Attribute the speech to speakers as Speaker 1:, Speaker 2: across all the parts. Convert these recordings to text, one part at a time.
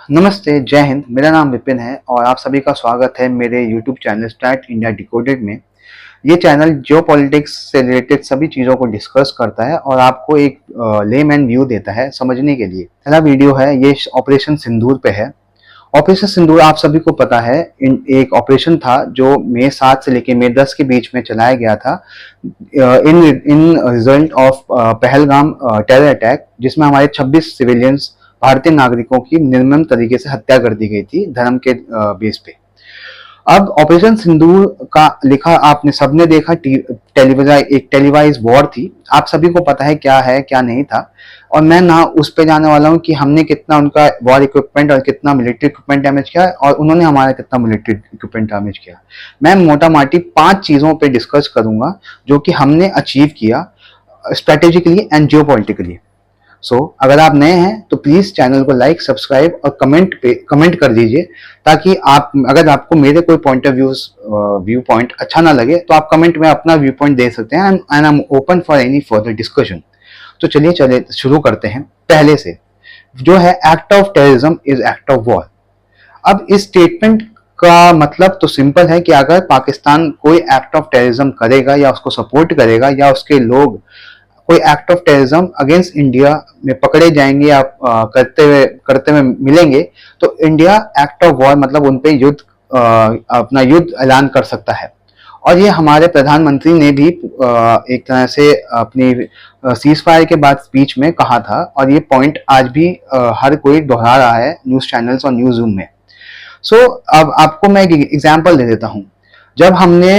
Speaker 1: नमस्ते, जय हिंद। मेरा नाम विपिन है और आप सभी का स्वागत है मेरे YouTube channel start India decoded में। ये चैनल जियोपॉलिटिक्स से रिलेटेड सभी चीज़ों को डिस्कस करता है और आपको एक लेमैन व्यू देता है समझने के लिए। पहला वीडियो है, ये ऑपरेशन सिंदूर पे है। ऑपरेशन सिंदूर आप सभी को पता है, एक ऑपरेशन था जो मई 7 से लेकर मई 10 के बीच में चलाया गया था in in result of Pahalgam terror attack, जिसमें हमारे 26 सिविलियंस भारतीय नागरिकों की निर्मम तरीके से हत्या कर दी गई थी धर्म के बेस पे। अब ऑपरेशन सिंदूर का लिखा आपने सबने देखा, एक टेलीवाइज वॉर थी। आप सभी को पता है क्या नहीं था, और मैं ना उस पे जाने वाला हूँ कि हमने कितना उनका वॉर इक्विपमेंट और कितना मिलिट्री इक्विपमेंट डैमेज किया और उन्होंने हमारा कितना मिलिट्री इक्विपमेंट डैमेज किया। मैं मोटा माटी 5 चीजों पे डिस्कस करूंगा जो कि हमने अचीव किया स्ट्रेटेजिकली एंड जियोपॉलिटिकली। अगर आप नए हैं तो प्लीज चैनल को लाइक, सब्सक्राइब और कमेंट कर दीजिए, ताकि अगर आपको मेरे कोई पॉइंट ऑफ व्यू पॉइंट अच्छा ना लगे तो आप कमेंट में अपना व्यू पॉइंट दे सकते हैं, and I am open for any further discussion. तो चलिए शुरू करते हैं पहले से, जो है act of terrorism is act of war. अब इस स्टेटमेंट का मतलब तो सिंपल है कि अगर पाकिस्तान कोई एक्ट ऑफ टेररिज्म करेगा या उसको सपोर्ट करेगा या उसके लोग कोई act of terrorism against India में पकड़े जाएंगे या करते हुए मिलेंगे, तो इंडिया एक्ट ऑफ वॉर मतलब उन पे अपना युद्ध ऐलान कर सकता है। और ये हमारे प्रधानमंत्री ने भी एक तरह से अपनी सीज फायर के बाद स्पीच में कहा था, और ये पॉइंट आज भी हर कोई दोहरा रहा है न्यूज चैनल्स और न्यूज रूम में। अब आपको मैं एक एग्जांपल दे देता हूँ। जब हमने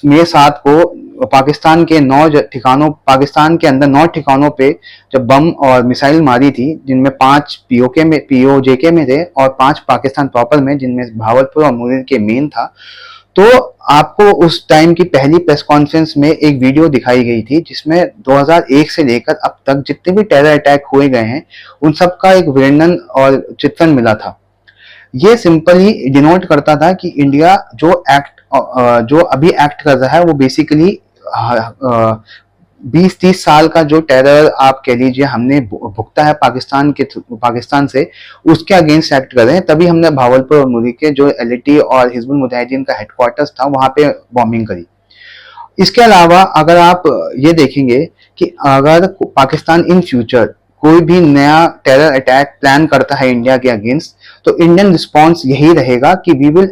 Speaker 1: मई 7 को पाकिस्तान के अंदर 9 ठिकानों पे जब बम और मिसाइल मारी थी, जिनमें 5 पीओजेके में थे और 5 पाकिस्तान प्रॉपर में, जिनमें भावलपुर और मुरीर के मेन था, तो आपको उस टाइम की पहली प्रेस कॉन्फ्रेंस में एक वीडियो दिखाई गई थी जिसमें 2001 से लेकर अब तक जितने भी टेरर अटैक हुए गए हैं उन सब का एक वर्णन और चित्रण मिला था। ये सिंपली डिनोट करता था कि इंडिया जो अभी एक्ट कर रहा है वो बेसिकली 20-30 साल का जो टेरर आप कह लीजिए हमने भुगता है पाकिस्तान से, उसके अगेंस्ट एक्ट कर रहे हैं। तभी हमने भावलपुर और मुरी के जो एलटी और हिजबुल मुजाहिदीन का हेडक्वार्टर्स था वहां पे बॉम्बिंग करी। इसके अलावा अगर आप ये देखेंगे कि अगर पाकिस्तान इन फ्यूचर कोई भी नया टेरर अटैक प्लान करता है इंडिया के अगेंस्ट, तो इंडियन रिस्पॉन्स यही रहेगा कि we will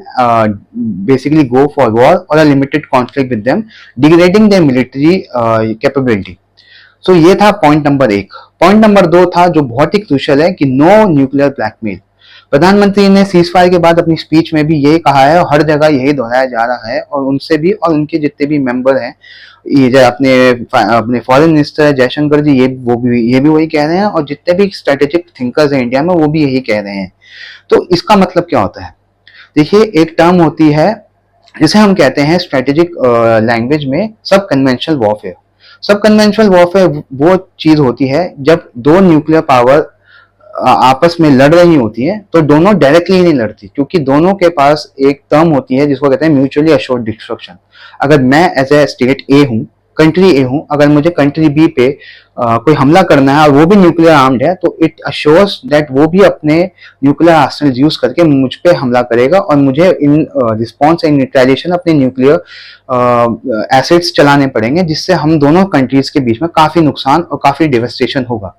Speaker 1: basically go for war और a limited conflict with them, degrading their military capability. ये था पॉइंट नंबर 1। पॉइंट नंबर 2 था जो बहुत ही क्रूशियल है कि नो न्यूक्लियर ब्लैकमेल। प्रधानमंत्री ने सीज फायर के बाद अपनी स्पीच में भी यही कहा है और हर जगह यही दोहराया जा रहा है, और उनसे भी और उनके जितने भी मेंबर हैं, ये जो अपने फॉरेन मिनिस्टर जयशंकर जी, ये भी वही कह रहे हैं, और जितने भी स्ट्रेटेजिक थिंकर्स हैं इंडिया में वो भी यही कह रहे हैं। तो इसका मतलब क्या होता है? देखिए, एक टर्म होती है जिसे हम कहते हैं स्ट्रेटेजिक लैंग्वेज में सब कन्वेंशनल वॉरफेयर। सब कन्वेंशनल वॉरफेयर वो चीज होती है जब दो न्यूक्लियर पावर आपस में लड़ रही होती है, तो दोनों डायरेक्टली नहीं लड़ती, क्योंकि दोनों के पास एक टर्म होती है जिसको कहते हैं म्यूचुअली अश्योर्ड डिस्ट्रक्शन। अगर मैं एज ए स्टेट ए हूँ, कंट्री ए हूँ, अगर मुझे कंट्री बी पे कोई हमला करना है और वो भी न्यूक्लियर आर्म्ड है, तो इट अश्योर्स दैट वो भी अपने न्यूक्लियर आर्सेनल यूज करके मुझ पे हमला करेगा और मुझे इन रिस्पॉन्स इन न्यूट्रलाइजेशन अपने न्यूक्लियर एसिड्स चलाने पड़ेंगे, जिससे हम दोनों कंट्रीज के बीच में काफी नुकसान और काफी डेवस्टेशन होगा।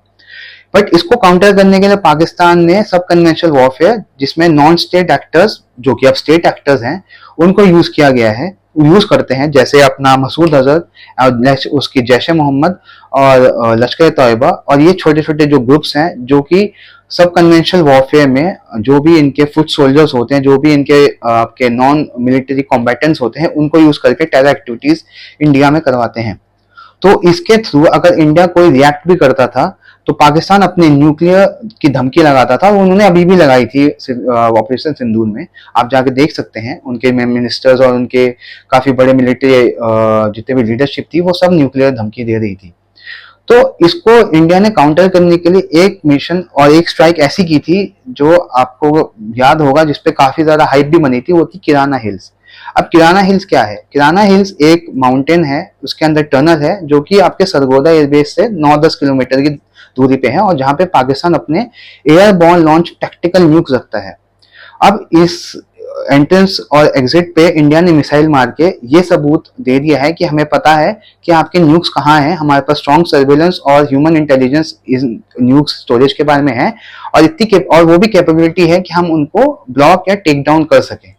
Speaker 1: बट इसको काउंटर करने के लिए पाकिस्तान ने सब कन्वेंशनल वॉरफेयर, जिसमें नॉन स्टेट एक्टर्स जो कि अब स्टेट एक्टर्स हैं, उनको यूज करते हैं, जैसे अपना मसूद अजहर और उसकी जैश ए मोहम्मद और लश्कर तैयबा, और ये छोटे छोटे जो ग्रुप्स हैं जो कि सब कन्वेंशनल वॉरफेयर में जो भी इनके फुट सोल्जर्स होते हैं, जो भी इनके आपके नॉन मिलिट्री कॉम्बेटेंट्स होते हैं, उनको यूज करके टेरर एक्टिविटीज इंडिया में करवाते हैं। तो इसके थ्रू अगर इंडिया कोई रिएक्ट भी करता था तो पाकिस्तान अपने न्यूक्लियर की धमकी लगाता था। उन्होंने अभी भी लगाई थी ऑपरेशन सिंदूर में, आप जाके देख सकते हैं। उनके मिनिस्टर्स और उनके काफी बड़े मिलिट्री जितने भी लीडरशिप थी वो सब न्यूक्लियर धमकी दे रही थी। तो इसको इंडिया ने काउंटर करने के लिए एक मिशन और एक स्ट्राइक ऐसी की थी जो आपको याद होगा, जिसपे काफी ज्यादा हाइप भी बनी थी, वो थी किराना हिल्स। अब किराना हिल्स क्या है? किराना हिल्स एक माउंटेन है, उसके अंदर टनल है जो कि आपके सरगोदा एयरबेस से 9-10 किलोमीटर की दूरी पे है और जहां पे पाकिस्तान अपने एयरबॉर्न लॉन्च टैक्टिकल न्यूक्स रखता है। अब इस एंट्रेंस और एग्जिट पे इंडिया ने मिसाइल मार के ये सबूत दे दिया है कि हमें पता है कि आपके न्यूक्स कहाँ हैं, हमारे पास स्ट्रॉन्ग सर्वेलेंस और ह्यूमन इंटेलिजेंस इस न्यूक्स स्टोरेज के बारे में है और और वो भी कैपेबिलिटी है कि हम उनको ब्लॉक या टेक डाउन कर सकें।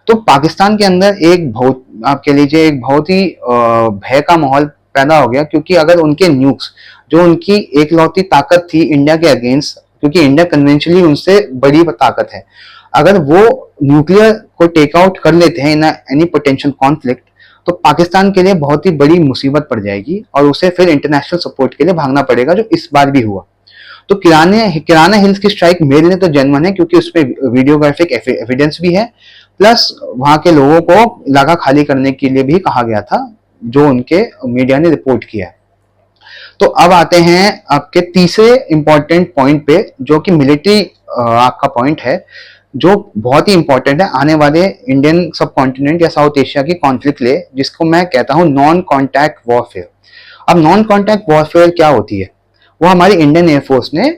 Speaker 1: तो पाकिस्तान के अंदर एक बहुत, आप कह लीजिए, एक बहुत ही भय का माहौल पैदा हो गया, क्योंकि अगर उनके न्यूक्स, जो उनकी एकलौती ताकत थी इंडिया के अगेंस्ट, क्योंकि इंडिया कन्वेंशनली उनसे बड़ी ताकत है, अगर वो न्यूक्लियर को टेक आउट कर लेते हैं इन एनी पोटेंशियल कॉन्फ्लिक्ट, तो पाकिस्तान के लिए बहुत ही बड़ी मुसीबत पड़ जाएगी और उसे फिर इंटरनेशनल सपोर्ट के लिए भागना पड़ेगा, जो इस बार भी हुआ। तो किराना हिल्स की स्ट्राइक मेरे लिए तो जेन्युइन है, क्योंकि उसमें वीडियोग्राफिक एविडेंस भी है, प्लस वहां के लोगों को इलाका खाली करने के लिए भी कहा गया था, जो उनके मीडिया ने रिपोर्ट किया है। तो अब आते हैं आपके तीसरे इंपॉर्टेंट पॉइंट पे, जो कि मिलिट्री आपका पॉइंट है, जो बहुत ही इंपॉर्टेंट है आने वाले इंडियन सब कॉन्टिनेंट या साउथ एशिया की कॉन्फ्लिक्ट ले, जिसको मैं कहता हूं नॉन कॉन्टैक्ट वॉरफेयर। अब नॉन कॉन्टैक्ट वॉरफेयर क्या होती है? वो हमारी इंडियन एयरफोर्स ने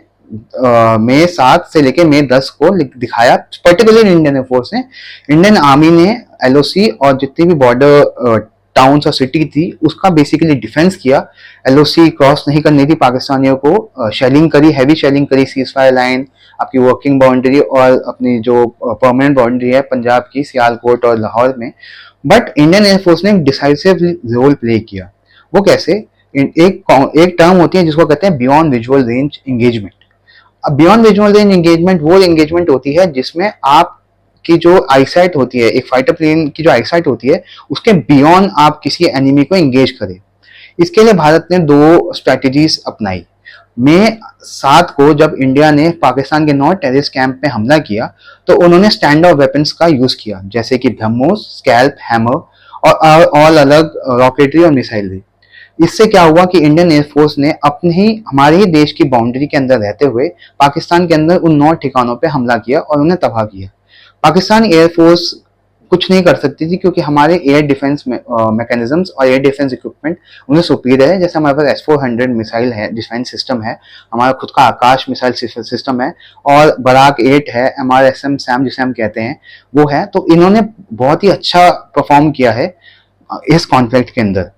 Speaker 1: मई 7 से लेके मई 10 को दिखाया, पर्टिकुलरली इंडियन एयरफोर्स ने, इंडियन आर्मी ने एलओसी और जितनी भी बॉर्डर टाउन्स और सिटी थी उसका बेसिकली डिफेंस किया। एलओसी क्रॉस नहीं करनी थी पाकिस्तानियों को, शेलिंग करी, हैवी शेलिंग करी, सीज फायर लाइन, आपकी वर्किंग बाउंड्री और अपनी जो परमानेंट बाउंड्री है पंजाब की सियालकोट और लाहौर में। बट इंडियन एयरफोर्स ने डिसाइसिव रोल प्ले किया। वो कैसे? एक टर्म होती है जिसको कहते हैं बियॉन्ड विजुअल रेंज एंगेजमेंट। अब बियॉन्ड विजुअल रेंज एंगेजमेंट वो एंगेजमेंट होती है जिसमें आप की जो आईसाइट होती है, एक फाइटर प्लेन की जो आईसाइट होती है, उसके बियॉन्ड आप किसी एनिमी को एंगेज करें। इसके लिए भारत ने 2 स्ट्रैटेजीज अपनाई। मई 7 को जब इंडिया ने पाकिस्तान के 9 टेररिस्ट कैंप पे हमला किया, तो उन्होंने स्टैंड ऑफ वेपन्स का यूज किया, जैसे कि ब्रह्मोस, स्कैल्प, हैमर और अलग रॉकेटरी और मिसाइलरी। इससे क्या हुआ कि इंडियन एयरफोर्स ने हमारे ही देश की बाउंड्री के अंदर रहते हुए पाकिस्तान के अंदर उन 9 ठिकानों पे हमला किया और उन्हें तबाह किया। पाकिस्तान एयरफोर्स कुछ नहीं कर सकती थी, क्योंकि हमारे एयर डिफेंस मैकेनिज्म्स और एयर डिफेंस इक्विपमेंट उन्हें सुपीरियर है। जैसे हमारे पास S-400 मिसाइल है, डिफेंस सिस्टम है, हमारा खुद का आकाश मिसाइल सिस्टम है, और बराक 8 है, MRSM सैम जिसे हम कहते हैं वो है। तो इन्होंने बहुत ही अच्छा परफॉर्म किया है इस कॉन्फ्लिक्ट के अंदर।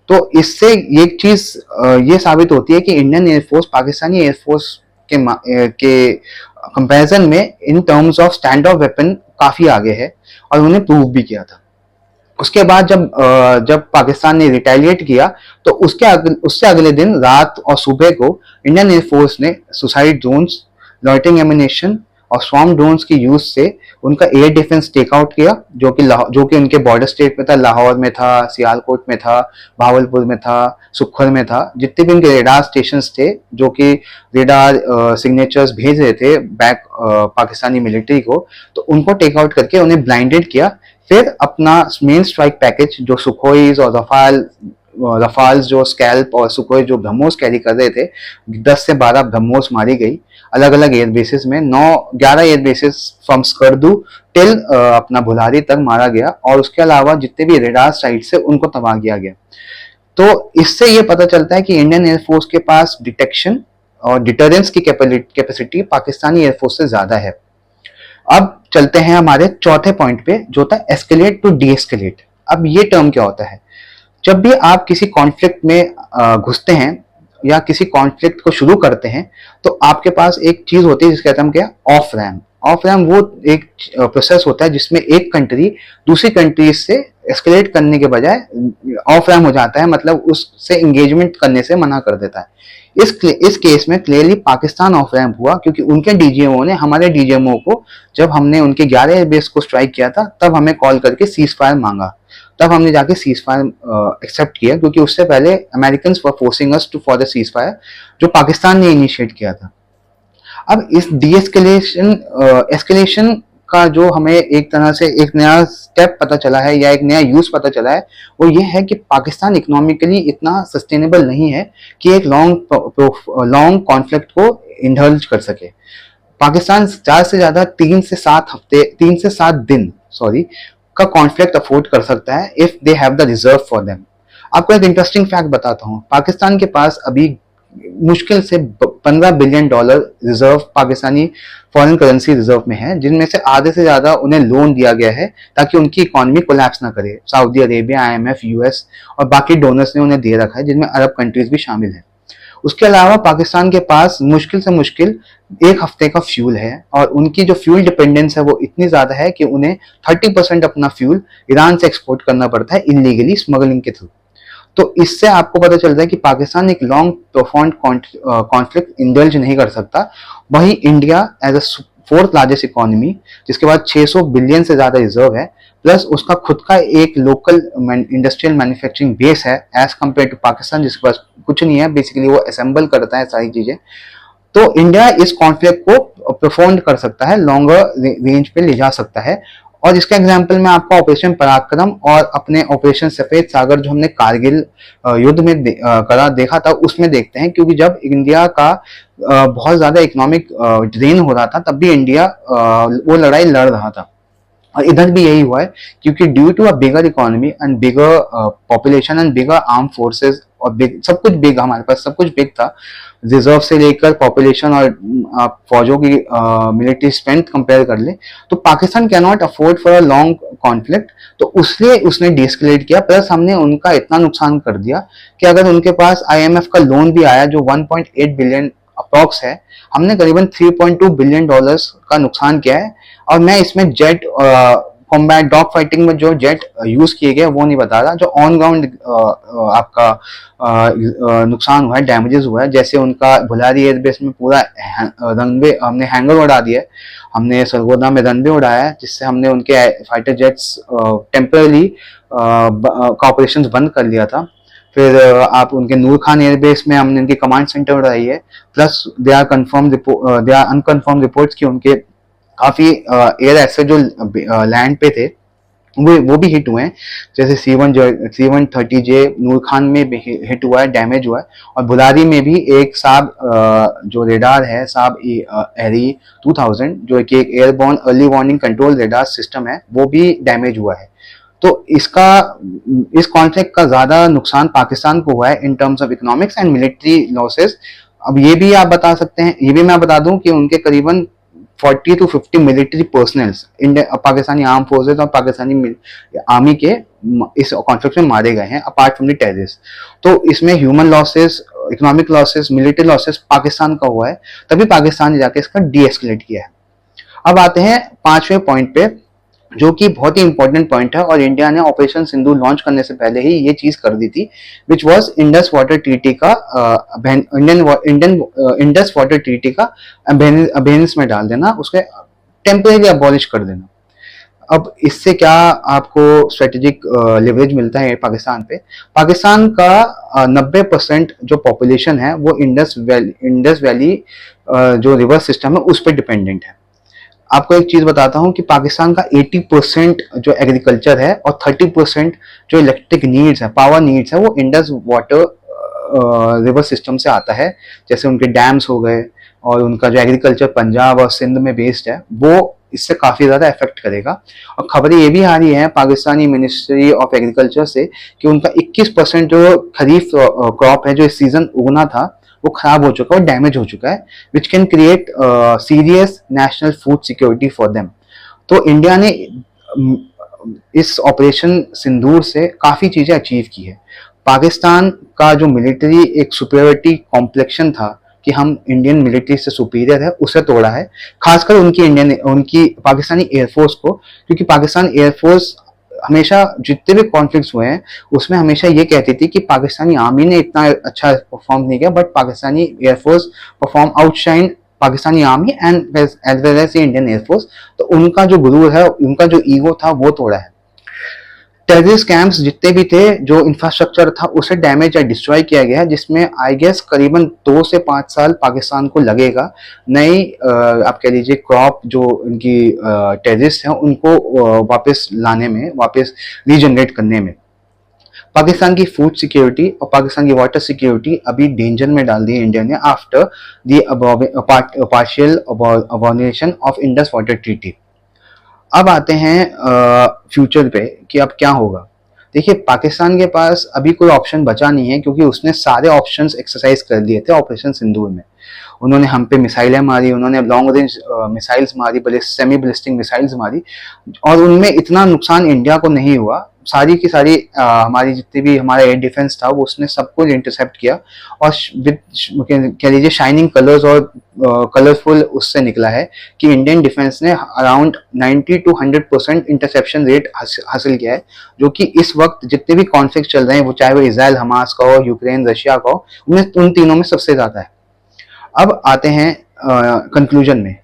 Speaker 1: तो इससे एक चीज ये साबित होती है कि इंडियन एयरफोर्स पाकिस्तानी एयरफोर्स के कंपैरिजन में in terms of stand of weapon काफी आगे है, और उन्हें प्रूव भी किया था। उसके बाद जब पाकिस्तान ने रिटेलिएट किया, तो उससे अगले दिन रात और सुबह को इंडियन एयरफोर्स ने सुसाइड ड्रोन्स, लॉइटिंग एमिनेशन और स्वॉर्म ड्रोन्स की यूज से उनका एयर डिफेंस टेकआउट किया, जो कि उनके बॉर्डर स्टेट में था, लाहौर में था, सियालकोट में था, भावलपुर में था, सुखर में था। जितने भी उनके रेडार स्टेशन थे जो कि रेडार सिग्नेचर्स भेज रहे थे बैक पाकिस्तानी मिलिट्री को, तो उनको टेकआउट करके उन्हें ब्लाइंडेड किया। फिर अपना मेन स्ट्राइक पैकेज जो सुखोईज और रफाल्स जो स्कैल्प और सुखोई जो ब्रह्मोस कैरी कर रहे थे, 10 से 12 ब्रह्मोस मारी गई अलग अलग एयर बेसिस में। 9-11 air bases from Skardu till अपना भुलारी तक मारा गया, और उसके अलावा जितने भी रेडार साइट से उनको तबाह किया गया। तो इससे ये पता चलता है कि इंडियन एयरफोर्स के पास डिटेक्शन और डिटरेंस की कैपेसिटी पाकिस्तानी एयरफोर्स से ज्यादा है। अब चलते हैं हमारे चौथे पॉइंट पे, जो होता है एस्केलेट टू डी एस्केलेट। अब ये टर्म क्या होता है? जब भी आप किसी कॉन्फ्लिक्ट में घुसते हैं या किसी कॉन्फ्लिक्ट को शुरू करते हैं, तो आपके पास एक चीज होती है जिसका हम क्या, ऑफ रैम्प। ऑफ रैम्प वो एक प्रोसेस होता है जिसमें एक कंट्री दूसरी कंट्री से एस्केलेट करने के बजाय ऑफ रैम्प हो जाता है, मतलब उससे एंगेजमेंट करने से मना कर देता है। इस केस में क्लियरली पाकिस्तान ऑफ रैम्प हुआ, क्योंकि उनके डीजीएमओ ने हमारे डीजीएमओ को, जब हमने उनके 11 एयरबेस को स्ट्राइक किया था, तब हमें कॉल करके सीज फायर मांगा। तब हमने जाके सीज फायर एक्सेप्ट किया, क्योंकि उससे पहले American were forcing us to for the cease fire, जो पाकिस्तान ने इनिशिएट किया था। अब इस डी एस्केलेशन का जो हमें एक तरह से एक नया स्टेप पता चला है या एक नया यूज पता चला है, वो ये है कि पाकिस्तान इकोनॉमिकली इतना सस्टेनेबल नहीं है कि एक लॉन्ग कॉन्फ्लिक्ट को इंडल्ज कर सके। पाकिस्तान ज्यादा से ज्यादा 3 से 7 दिन का कॉन्फ्लिक्ट अफोर्ड कर सकता है if they have the reserve for them. आपको एक इंटरेस्टिंग फैक्ट बताता हूँ, पाकिस्तान के पास अभी मुश्किल से $15 billion reserve Pakistani foreign currency reserve में है, जिनमें से आधे से ज्यादा उन्हें लोन दिया गया है ताकि उनकी इकोनॉमी कोलैप्स ना करे। सऊदी अरेबिया, IMF, US और बाकी डोनर्स ने उन्हें दे रखा है, जिनमें अरब कंट्रीज भी शामिल है। उसके अलावा पाकिस्तान के पास मुश्किल से मुश्किल एक हफ्ते का फ्यूल है, और उनकी जो फ्यूल डिपेंडेंस है वो इतनी ज्यादा है कि उन्हें 30% अपना फ्यूल ईरान से एक्सपोर्ट करना पड़ता है इलीगली, स्मगलिंग के थ्रू। तो इससे आपको पता चलता है कि पाकिस्तान एक लॉन्ग प्रोफाउंड कॉन्फ्लिक्ट इंडल्ज नहीं कर सकता। वहीं India as a fourth largest economy, जिसके बाद 600 बिलियन से ज्यादा रिजर्व है, प्लस उसका खुद का एक लोकल इंडस्ट्रियल मैन्युफैक्चरिंग बेस है एज कम्पेयर टू पाकिस्तान, जिसके पास कुछ नहीं है, बेसिकली वो असेंबल करता है सारी चीजें। तो इंडिया इस कॉन्फ्लिक्ट को प्रोफाउंड कर सकता है, लॉन्गर रेंज पे ले जा सकता है। और इसका एग्जांपल मैं आपको ऑपरेशन पराक्रम और अपने ऑपरेशन सफेद सागर जो हमने कारगिल युद्ध में देखा था उसमें देखते हैं, क्योंकि जब इंडिया का बहुत ज्यादा इकोनॉमिक ड्रेन हो रहा था तब भी इंडिया वो लड़ाई लड़ रहा था। और इधर भी यही हुआ है, क्योंकि due to a bigger economy and bigger population and bigger arm forces और सब कुछ बिग, हमारे पास सब कुछ बिग था, रिजर्व से लेकर पॉपुलेशन और आप फौजों की मिलिट्री स्ट्रेंथ कंपेयर कर ले, तो Pakistan can not afford for a long conflict. तो उसलिए उसने डिस्कलेट किया, प्लस हमने उनका इतना नुकसान कर दिया कि अगर उनके पास IMF का लोन भी आया जो 1.8 बिलियन अप्रॉक्स है, हमने करीबन $3.2 बिलियन का नुकसान किया है। और मैं इसमें जेट कॉम्बैट डॉग फाइटिंग में जो जेट यूज किए गए वो नहीं बता रहा, जो ऑन ग्राउंड आपका नुकसान हुआ है, डैमेजेस हुआ है, जैसे उनका भुलारी एयरबेस में पूरा रनवे हमने हैंगर उड़ा दिया है, हमने सरगोदा में रनवे उड़ाया है, जिससे हमने उनके फाइटर जेट्स टेम्पररी का ऑपरेशन बंद कर लिया था। फिर आप उनके नूर खान एयरबेस में हमने उनकी कमांड सेंटर उड़ाई है, plus they are unconfirm reports कि उनके काफी एयर एसेट जो लैंड पे थे वो भी हिट हुए हैं, जैसे C-130J नूर खान में भी हिट हुआ है, डैमेज हुआ है। और बुलारी में भी एक साब जो रेडार है, साब एरी 2000, जो कि एक airborne early warning control radar system है, वो भी डैमेज हुआ है। तो इस कॉन्फ्लिक्ट का ज्यादा नुकसान पाकिस्तान को हुआ है in terms of economics and military losses. अब ये भी आप बता सकते हैं, ये भी मैं बता दूं कि उनके करीबन 40 to 50 military personnels Pakistani arm forces और पाकिस्तानी आर्मी के इस कॉन्फ्लिक्ट में मारे गए हैं, अपार्ट फ्रॉम द टेररिस्ट। तो इसमें human losses, economic losses, military losses Pakistan का हुआ है, तभी पाकिस्तान ने जाके इसका डी एस्केलेट किया है। अब आते हैं 5वें पॉइंट पे, जो कि बहुत ही इंपॉर्टेंट पॉइंट है, और इंडिया ने ऑपरेशन सिंधु लॉन्च करने से पहले ही ये चीज कर दी थी, which was Indus water treaty का इंडस वाटर ट्रीटी का अबेनेंस में डाल देना, उसके टेम्परेरी अबॉलिश कर देना। अब इससे क्या आपको स्ट्रेटेजिक लिवरेज मिलता है पाकिस्तान पे? पाकिस्तान का 90% जो पॉपुलेशन है वो इंडस वैली जो रिवर सिस्टम है उस पर डिपेंडेंट है। आपको एक चीज बताता हूं कि पाकिस्तान का 80% जो एग्रीकल्चर है और 30% जो इलेक्ट्रिक नीड्स है, पावर नीड्स है, वो इंडस वाटर रिवर सिस्टम से आता है। जैसे उनके डैम्स हो गए, और उनका जो एग्रीकल्चर पंजाब और सिंध में बेस्ड है वो इससे काफी ज्यादा इफेक्ट करेगा। और खबरें ये भी आ रही है पाकिस्तानी मिनिस्ट्री ऑफ एग्रीकल्चर से कि उनका 21% जो खरीफ क्रॉप है जो इस सीजन उगना था वो खराब हो चुका है और डैमेज हो चुका है, which can create serious national food security for them. तो इंडिया ने इस ऑपरेशन सिंदूर से काफी चीजें अचीव की है। पाकिस्तान का जो मिलिट्री एक सुपीरियरिटी कॉम्प्लेक्शन था कि हम इंडियन मिलिट्री से सुपीरियर है, उसे तोड़ा है, खासकर उनकी पाकिस्तानी एयरफोर्स को, क्योंकि पाकिस्तान एयरफोर्स हमेशा जितने भी कॉन्फ्लिक्ट्स हुए हैं उसमें हमेशा ये कहती थी कि पाकिस्तानी आर्मी ने इतना अच्छा परफॉर्म नहीं किया, but Pakistani air force perform outshine Pakistani army and as well as Indian air force. तो उनका जो गुरूर है, उनका जो ईगो था वो तोड़ा है। टेररिस्ट कैंप्स जितने भी थे, जो इंफ्रास्ट्रक्चर था उसे डैमेज या डिस्ट्रॉय किया गया है, जिसमें आई गेस करीबन 2 से 5 साल पाकिस्तान को लगेगा नई आप कह लीजिए क्रॉप जो उनकी टेररिस्ट हैं उनको वापस लाने में, वापस रीजनरेट करने में। पाकिस्तान की फूड सिक्योरिटी और पाकिस्तान की वाटर सिक्योरिटी अभी डेंजर में डाल दी है इंडिया ने after the partial abrogation of Indus water treaty. अब आते हैं फ्यूचर पे कि अब क्या होगा। देखिए, पाकिस्तान के पास अभी कोई ऑप्शन बचा नहीं है, क्योंकि उसने सारे ऑप्शंस एक्सरसाइज कर दिए थे ऑपरेशन सिंदूर में। उन्होंने हम पे मिसाइलें मारी, उन्होंने लॉन्ग रेंज मिसाइल्स मारी, सेमी बैलिस्टिक मिसाइल्स मारी, और उनमें इतना नुकसान इंडिया को नहीं हुआ। सारी की सारी हमारी जितनी भी हमारा एयर डिफेंस था वो उसने सब कुछ इंटरसेप्ट किया, और विद कह लीजिए शाइनिंग कलर्स और कलरफुल उससे निकला है कि इंडियन डिफेंस ने अराउंड 90 to 100% इंटरसेप्शन रेट हासिल किया है, जो कि इस वक्त जितने भी कॉन्फ्लिक्ट चल रहे हैं, वो चाहे वो इसराइल हमास का हो, यूक्रेन रशिया का हो, उनमें उन तीनों में सबसे ज्यादा है। अब आते हैं कंक्लूजन में।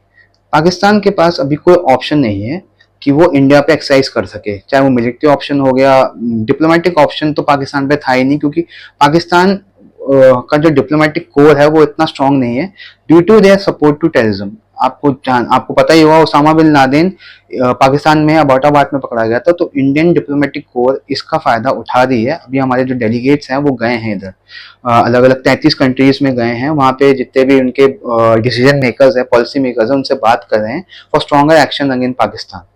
Speaker 1: पाकिस्तान के पास अभी कोई ऑप्शन नहीं है कि वो इंडिया पे एक्सरसाइज कर सके, चाहे वो मिलिट्री ऑप्शन हो गया, डिप्लोमेटिक ऑप्शन तो पाकिस्तान पे था ही नहीं, क्योंकि पाकिस्तान का जो डिप्लोमेटिक कोर है वो इतना स्ट्रांग नहीं है, due to their support to terrorism. आपको पता ही होगा, ओसामा बिन लादेन पाकिस्तान में अबाटाबाद में पकड़ा गया था, तो इंडियन डिप्लोमेटिक कोर इसका फायदा उठा रही है। अभी हमारे जो डेलीगेट्स हैं वो गए हैं इधर, अलग अलग 33 कंट्रीज में गए हैं, वहाँ पे जितने भी उनके डिसीजन मेकर्स हैं, पॉलिसी मेकर्स हैं, उनसे बात कर रहे हैं for stronger action against Pakistan.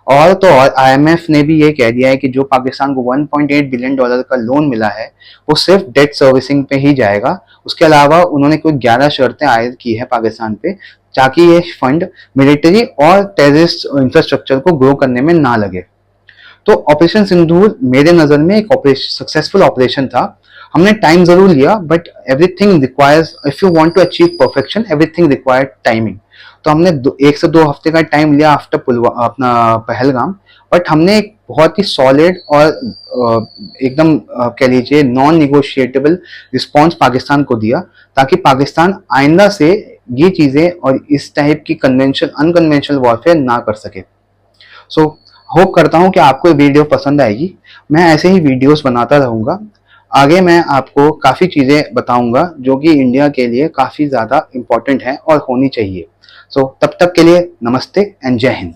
Speaker 1: और तो और आईएमएफ ने भी ये कह दिया है कि जो पाकिस्तान को $1.8 बिलियन का लोन मिला है वो सिर्फ डेट सर्विसिंग पे ही जाएगा। उसके अलावा उन्होंने कोई 11 शर्तें आयद की है पाकिस्तान पे, ताकि ये फंड मिलिट्री और टेररिस्ट इंफ्रास्ट्रक्चर को ग्रो करने में ना लगे। तो ऑपरेशन सिंदूर मेरे नजर में एक सक्सेसफुल ऑपरेशन था। हमने टाइम जरूर लिया, but everything requires, if you want to achieve perfection, everything required timing. तो हमने 1 से 2 हफ्ते का टाइम लिया आफ्टर अपना पहलगाम, बट हमने एक बहुत ही सॉलिड और एकदम कह लीजिए नॉन निगोशिएटेबल रिस्पॉन्स पाकिस्तान को दिया, ताकि पाकिस्तान आइंदा से ये चीजें और इस टाइप की अनकन्वेंशनल वॉरफेयर ना कर सके। सो होप करता हूँ कि आपको ये वीडियो पसंद आएगी। मैं ऐसे ही वीडियोस बनाता रहूँगा। आगे मैं आपको काफ़ी चीज़ें बताऊँगा जो कि इंडिया के लिए काफ़ी ज़्यादा इम्पोर्टेंट हैं और होनी चाहिए। सो तब तक के लिए नमस्ते एंड जय हिंद।